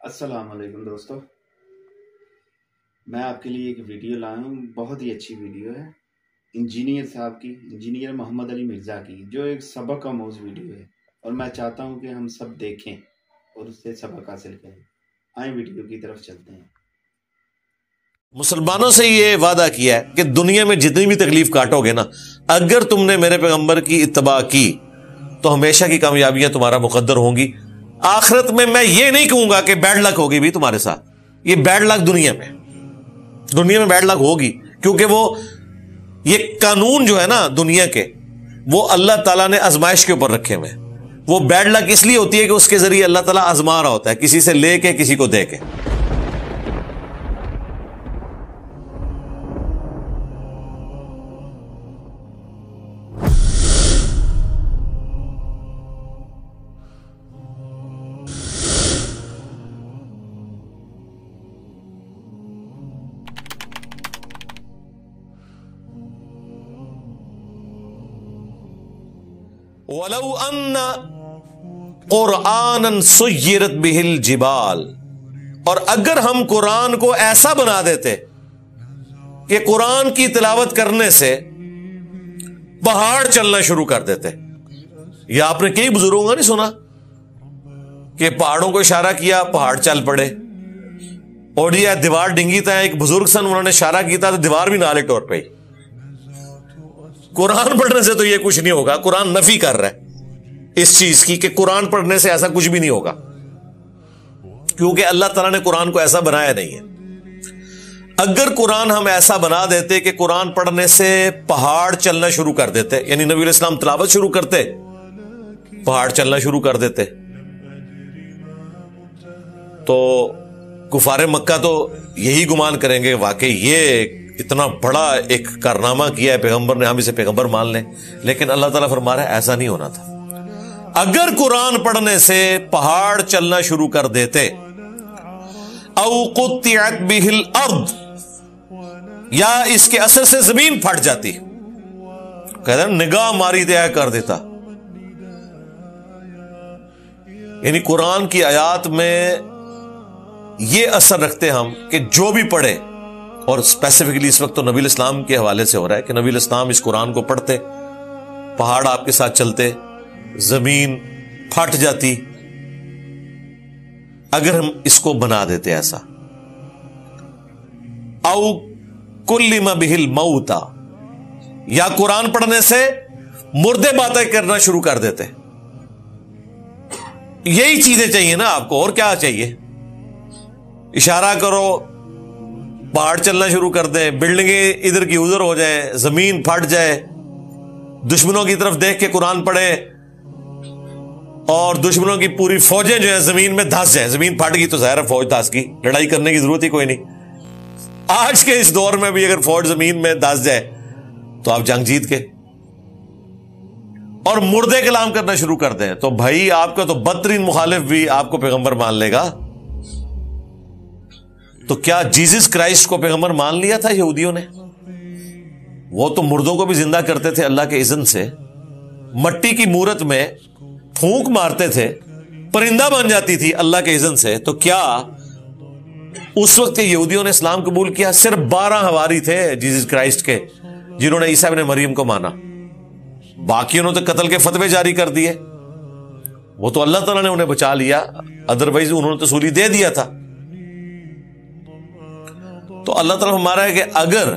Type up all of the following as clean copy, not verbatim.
السلام علیکم دوستو، میں آپ کے لیے ایک ویڈیو لایا ہوں. بہت ہی اچھی ویڈیو ہے انجینئر صاحب کی، انجینئر محمد علی مرزا کی، جو ایک سبق آموز ویڈیو ہے اور میں چاہتا ہوں کہ ہم سب دیکھیں اور اس سے سبق حاصل کریں. آئیں ویڈیو کی طرف چلتے ہیں. مسلمانوں سے یہ وعدہ کیا ہے کہ دنیا میں جتنی بھی تکلیف کاٹو گے نا، اگر تم نے میرے پیغمبر کی اتباع کی تو ہمیشہ کی کامیابیاں تمہارا مقدر ہوں گی. آخرت میں میں یہ نہیں کہوں گا کہ بیڈ لک ہوگی بھی تمہارے ساتھ. یہ بیڈ لک دنیا میں بیڈ لک ہوگی، کیونکہ وہ یہ قانون جو ہے نا دنیا کے، وہ اللہ تعالیٰ نے آزمائش کے اوپر رکھے ہوئے. وہ بیڈ لک اس لیے ہوتی ہے کہ اس کے ذریعے اللہ تعالیٰ آزما رہا ہوتا ہے، کسی سے لے کے کسی کو دے کے. وَلَوْ أَنَّ قُرْآنًا سُيِّرَتْ بِهِ الْجِبَالِ، اور اگر ہم قرآن کو ایسا بنا دیتے کہ قرآن کی تلاوت کرنے سے پہاڑ چلنا شروع کر دیتے. یہ آپ نے کئی بزرگوں کا نہیں سنا کہ پہاڑوں کو اشارہ کیا پہاڑ چل پڑے، اور یہ دیوار ڈنگی تھا، ایک بزرگ سن انہوں نے اشارہ کیا تو دیوار بھی نالے ٹور پہ. قرآن پڑھنے سے تو یہ کچھ نہیں ہوگا. قرآن نفی کر رہا ہے اس چیز کی کہ قرآن پڑھنے سے ایسا کچھ بھی نہیں ہوگا، کیونکہ اللہ تعالیٰ نے قرآن کو ایسا بنایا نہیں ہے. اگر قرآن ہم ایسا بنا دیتے کہ قرآن پڑھنے سے پہاڑ چلنا شروع کر دیتے، یعنی نبی علیہ السلام تلاوت شروع کرتے پہاڑ چلنا شروع کر دیتے، تو کفار مکہ تو یہی گمان کریں گے واقعی یہ اتنا بڑا ایک کارنامہ کیا ہے پیغمبر نے، ہم اسے پیغمبر مان لیں. لیکن اللہ تعالیٰ فرما رہا ہے ایسا نہیں ہونا تھا. اگر قرآن پڑھنے سے پہاڑ چلنا شروع کر دیتے، او قطعت بہ الارض، یا اس کے اثر سے زمین پھٹ جاتی، کہتے ہیں نگاہ ماری دیا کر دیتا. یعنی قرآن کی آیات میں یہ اثر رکھتے ہم کہ جو بھی پڑھے، اور اسپیسیفکلی اس وقت تو نبی الاسلام کے حوالے سے ہو رہا ہے کہ نبی الاسلام اس قرآن کو پڑھتے، پہاڑ آپ کے ساتھ چلتے، زمین پھٹ جاتی. اگر ہم اس کو بنا دیتے ایسا، او کلم بہ الموتى، یا قرآن پڑھنے سے مردے باتیں کرنا شروع کر دیتے. یہی چیزیں چاہیے نا آپ کو، اور کیا چاہیے؟ اشارہ کرو پہاڑ چلنا شروع کر دیں، بلڈنگیں ادھر کی ادھر ہو جائیں، زمین پھٹ جائے، دشمنوں کی طرف دیکھ کے قرآن پڑھے اور دشمنوں کی پوری فوجیں جو ہیں زمین میں دھس جائیں. زمین پھٹ گئی تو ظاہر فوج دھس گئی، لڑائی کرنے کی ضرورت ہی کوئی نہیں. آج کے اس دور میں بھی اگر فوج زمین میں دھس جائے تو آپ جنگ جیت کے. اور مردے کلام کرنا شروع کر دیں تو بھائی آپ کا تو بدترین مخالف بھی آپ کو پیغمبر مان لے گا. تو کیا جیزس کرائسٹ کو پیغمبر مان لیا تھا یہودیوں نے؟ وہ تو مردوں کو بھی زندہ کرتے تھے اللہ کے اذن سے، مٹی کی مورت میں پھونک مارتے تھے، پرندہ بن جاتی تھی اللہ کے اذن سے. تو کیا اس وقت کے یہودیوں نے اسلام قبول کیا؟ صرف 12 حواری تھے جیزس کرائسٹ کے جنہوں نے عیسیٰ ابن مریم کو مانا، باقیوں نے تو قتل کے فتوے جاری کر دیے. وہ تو اللہ تعالیٰ نے انہیں بچا لیا، ادروائز انہوں نے تو سولی دے دیا تھا. تو اللہ تعالیٰ ہمارا ہے کہ اگر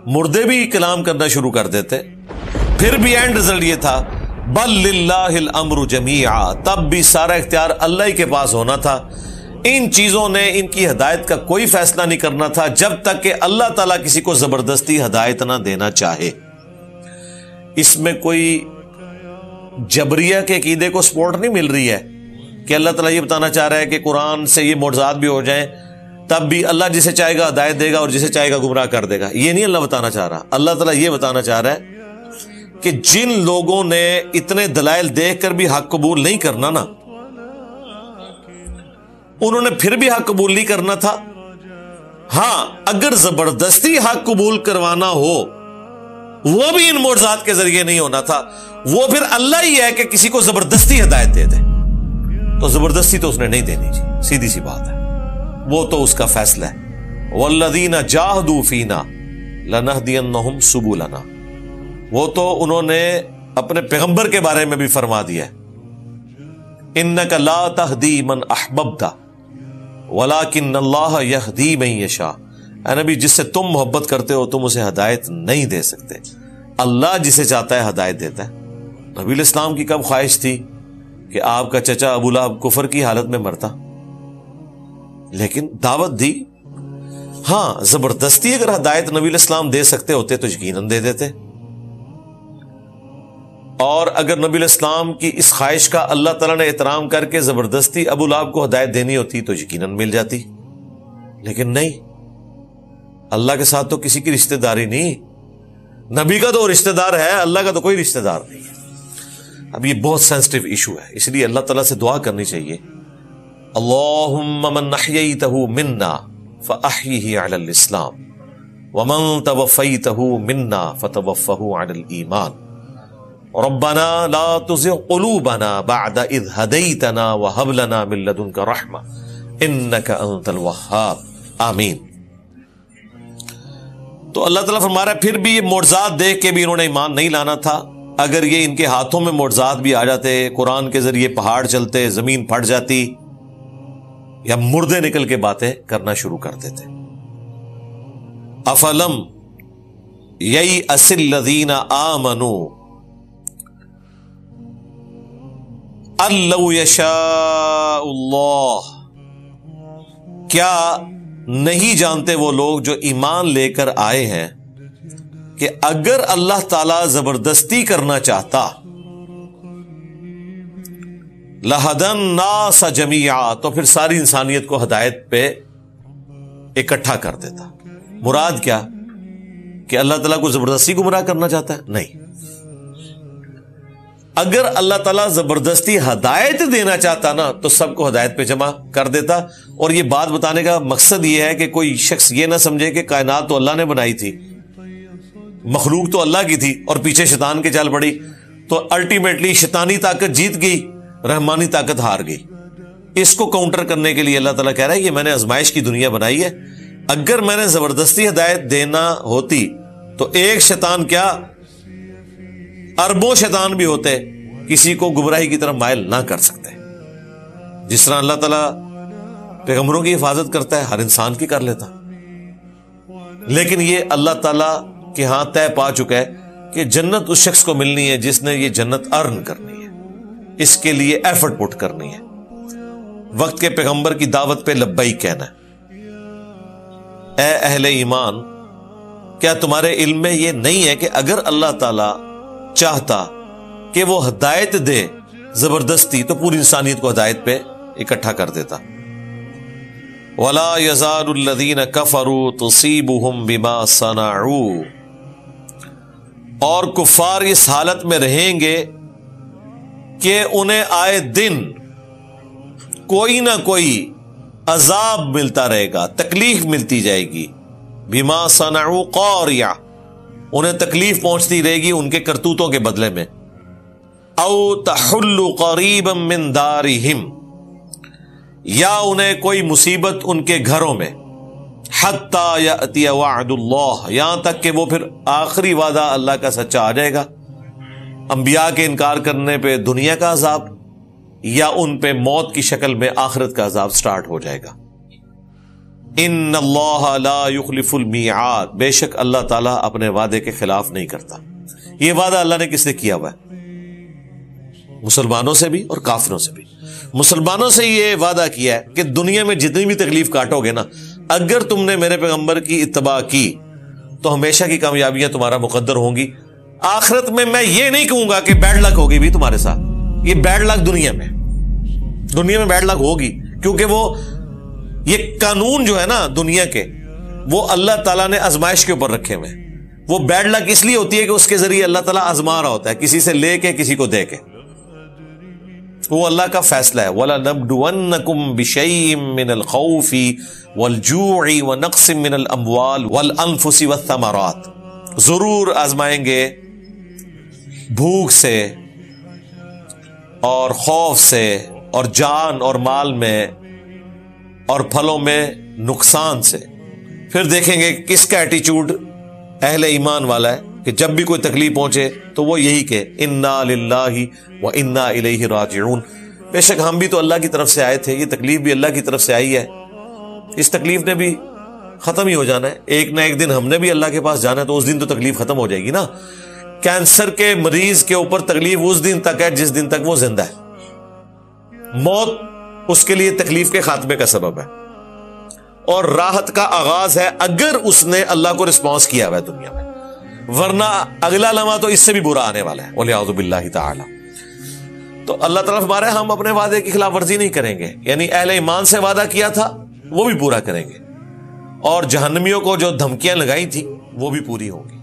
مردے بھی کلام کرنا شروع کر دیتے، پھر بھی اینڈ رزلٹ یہ تھا بل للہ الامر جمیعا، تب بھی سارا اختیار اللہ ہی کے پاس ہونا تھا. ان چیزوں نے ان کی ہدایت کا کوئی فیصلہ نہیں کرنا تھا جب تک کہ اللہ تعالیٰ کسی کو زبردستی ہدایت نہ دینا چاہے. اس میں کوئی جبریہ کے عقیدے کو سپورٹ نہیں مل رہی ہے کہ اللہ تعالیٰ یہ بتانا چاہ رہا ہے کہ قرآن سے یہ معجزات بھی ہو جائیں تب بھی اللہ جسے چاہے گا ہدایت دے گا اور جسے چاہے گا گمراہ کر دے گا. یہ نہیں اللہ بتانا چاہ رہا. اللہ تعالیٰ یہ بتانا چاہ رہا ہے کہ جن لوگوں نے اتنے دلائل دیکھ کر بھی حق قبول نہیں کرنا نا، انہوں نے پھر بھی حق قبول نہیں کرنا تھا. ہاں اگر زبردستی حق قبول کروانا ہو وہ بھی ان معجزات کے ذریعے نہیں ہونا تھا، وہ پھر اللہ ہی ہے کہ کسی کو زبردستی ہدایت دے دے. تو زبردستی تو اس نے نہیں دینی جی، سیدھی سی بات ہے، وہ تو اس کا فیصلہ ہے۔ والذین جاہدوا فینا لنہدینہم سبلنا، وہ تو انہوں نے اپنے پیغمبر کے بارے میں بھی فرما دیا ہے، انک لا تہدی من احببت ولکن اللہ یہدی من یشاء، اے نبی جس سے تم محبت کرتے ہو تم اسے ہدایت نہیں دے سکتے، اللہ جسے چاہتا ہے ہدایت دیتا ہے۔ نبی علیہ السلام کی کب خواہش تھی کہ آپ کا چچا ابو لہب کفر کی حالت میں مرتا، لیکن دعوت دی۔ ہاں زبردستی اگر ہدایت نبی علیہ السلام دے سکتے ہوتے تو یقیناً دے دیتے، اور اگر نبی علیہ السلام کی اس خواہش کا اللہ تعالیٰ نے احترام کر کے زبردستی ابو لہب کو ہدایت دینی ہوتی تو یقیناً مل جاتی، لیکن نہیں، اللہ کے ساتھ تو کسی کی رشتہ داری نہیں، نبی کا تو رشتہ دار ہے، اللہ کا تو کوئی رشتہ دار نہیں ہے۔ اب یہ بہت سینسٹیو ایشو ہے، اس لیے اللہ تعالیٰ سے دعا کرنی چاہیے، اللہم من احییتہ منا فاحیہ علی الاسلام ومن توفیتہ منا فتوفہ علی الایمان ربنا لا تزغ قلوبنا بعد اذ ہدیتنا وہب لنا من لدنک رحمہ انک انت الوہاب آمین۔ تو اللہ تعالیٰ فرما رہا ہے پھر بھی یہ معجزات دیکھ کے بھی انہوں نے ایمان نہیں لانا تھا، اگر یہ ان کے ہاتھوں میں معجزات بھی آ جاتے، قرآن کے ذریعے پہاڑ چلتے، زمین پھٹ جاتی، یا مردے نکل کے باتیں کرنا شروع کر دیتے۔ افلم یئس الذین آمنوا ان لو یشاء اللہ، کیا نہیں جانتے وہ لوگ جو ایمان لے کر آئے ہیں کہ اگر اللہ تعالی زبردستی کرنا چاہتا لَهَدَى النَّاسَ جَمِيعًا، تو پھر ساری انسانیت کو ہدایت پہ اکٹھا کر دیتا۔ مراد کیا کہ اللہ تعالیٰ کو زبردستی گمراہ کرنا چاہتا ہے؟ نہیں، اگر اللہ تعالیٰ زبردستی ہدایت دینا چاہتا نا تو سب کو ہدایت پہ جمع کر دیتا۔ اور یہ بات بتانے کا مقصد یہ ہے کہ کوئی شخص یہ نہ سمجھے کہ کائنات تو اللہ نے بنائی تھی، مخلوق تو اللہ کی تھی اور پیچھے شیطان کے چل پڑی، تو الٹیمیٹلی شیطانی طاقت جیت گئی، رحمانی طاقت ہار گئی۔ اس کو کاؤنٹر کرنے کے لیے اللہ تعالیٰ کہہ رہا ہے یہ میں نے آزمائش کی دنیا بنائی ہے، اگر میں نے زبردستی ہدایت دینا ہوتی تو ایک شیطان کیا اربوں شیطان بھی ہوتے کسی کو گمراہی کی طرف مائل نہ کر سکتے۔ جس طرح اللہ تعالیٰ پیغمبروں کی حفاظت کرتا ہے ہر انسان کی کر لیتا، لیکن یہ اللہ تعالیٰ کے ہاں طے پا چکا ہے کہ جنت اس شخص کو ملنی ہے جس نے یہ جنت ارن کرنی ہے، اس کے لیے ایفرٹ پٹ کرنی ہے، وقت کے پیغمبر کی دعوت پہ لبیک کہنا ہے۔ اے اہل ایمان، کیا تمہارے علم میں یہ نہیں ہے کہ اگر اللہ تعالی چاہتا کہ وہ ہدایت دے زبردستی تو پوری انسانیت کو ہدایت پہ اکٹھا کر دیتا۔ وَلَا يَزَالُ الَّذِينَ كَفَرُوا تُصِيبُهُمْ بِمَا صَنَعُوا، اور کفار اس حالت میں رہیں گے کہ انہیں آئے دن کوئی نہ کوئی عذاب ملتا رہے گا، تکلیف ملتی جائے گی، بما صنعوا قاریہ، انہیں تکلیف پہنچتی رہے گی ان کے کرتوتوں کے بدلے میں، او تحل قریبا من دارہم، یا انہیں کوئی مصیبت ان کے گھروں میں، حتی یأتی وعد اللہ، یہاں تک کہ وہ پھر آخری وعدہ اللہ کا سچا آ جائے گا، انبیاء کے انکار کرنے پہ دنیا کا عذاب یا ان پہ موت کی شکل میں آخرت کا عذاب سٹارٹ ہو جائے گا۔ ان اللہ لا یخلف المیعاد، بے شک اللہ تعالیٰ اپنے وعدے کے خلاف نہیں کرتا۔ یہ وعدہ اللہ نے کس سے کیا ہوا ہے؟ مسلمانوں سے بھی اور کافروں سے بھی۔ مسلمانوں سے یہ وعدہ کیا ہے کہ دنیا میں جتنی بھی تکلیف کاٹو گے نا، اگر تم نے میرے پیغمبر کی اتباع کی تو ہمیشہ کی کامیابیاں تمہارا مقدر ہوں گی۔ آخرت میں میں یہ نہیں کہوں گا کہ بیڈ لک ہوگی بھی تمہارے ساتھ، یہ بیڈ لک دنیا میں بیڈ لک ہوگی، کیونکہ وہ یہ قانون جو ہے نا دنیا کے، وہ اللہ تعالیٰ نے آزمائش کے اوپر رکھے ہوئے۔ وہ بیڈ لک اس لیے ہوتی ہے کہ اس کے ذریعے اللہ تعالیٰ آزما رہا ہوتا ہے، کسی سے لے کے کسی کو دے کے، وہ اللہ کا فیصلہ ہے۔ وَلَنَبْلُوَنَّكُمْ بِشَيْءٍ مِّنَ الْخَوْفِ وَالْجُوعِ وَنَقْصٍ مِّنَ الْأَمْوَالِ وَالْأَنفُسِ وَالثَّمَرَاتِ، ضرور آزمائیں گے بھوک سے اور خوف سے اور جان اور مال میں اور پھلوں میں نقصان سے. پھر دیکھیں گے کس کا ایٹیچیوڈ اہل ایمان والا ہے کہ جب بھی کوئی تکلیف پہنچے تو وہ یہی کہ انا للہ و انا الیہ راجعون. بے شک ہم بھی تو اللہ کی طرف سے آئے تھے, یہ تکلیف بھی اللہ کی طرف سے آئی ہے, اس تکلیف نے بھی ختم ہی ہو جانا ہے. ایک نہ ایک دن ہم نے بھی اللہ کے پاس جانا ہے, تو اس دن تو تکلیف ختم ہو جائے گی نا. کینسر کے مریض کے اوپر تکلیف اس دن تک ہے جس دن تک وہ زندہ ہے. موت اس کے لیے تکلیف کے خاتمے کا سبب ہے, اور راحت کا آغاز ہے اگر اس نے اللہ کو رسپانس کیا ہوا ہے دنیا میں, ورنہ اگلا لمحہ تو اس سے بھی برا آنے والا ہے والعیاذ باللہ تعالی. تو اللہ تعالیٰ ہمارے ہم اپنے وعدے کی خلاف ورزی نہیں کریں گے, یعنی اہل ایمان سے وعدہ کیا تھا وہ بھی پورا کریں گے, اور جہنمیوں کو جو دھمکیاں لگائی تھی وہ بھی پوری ہوں گی.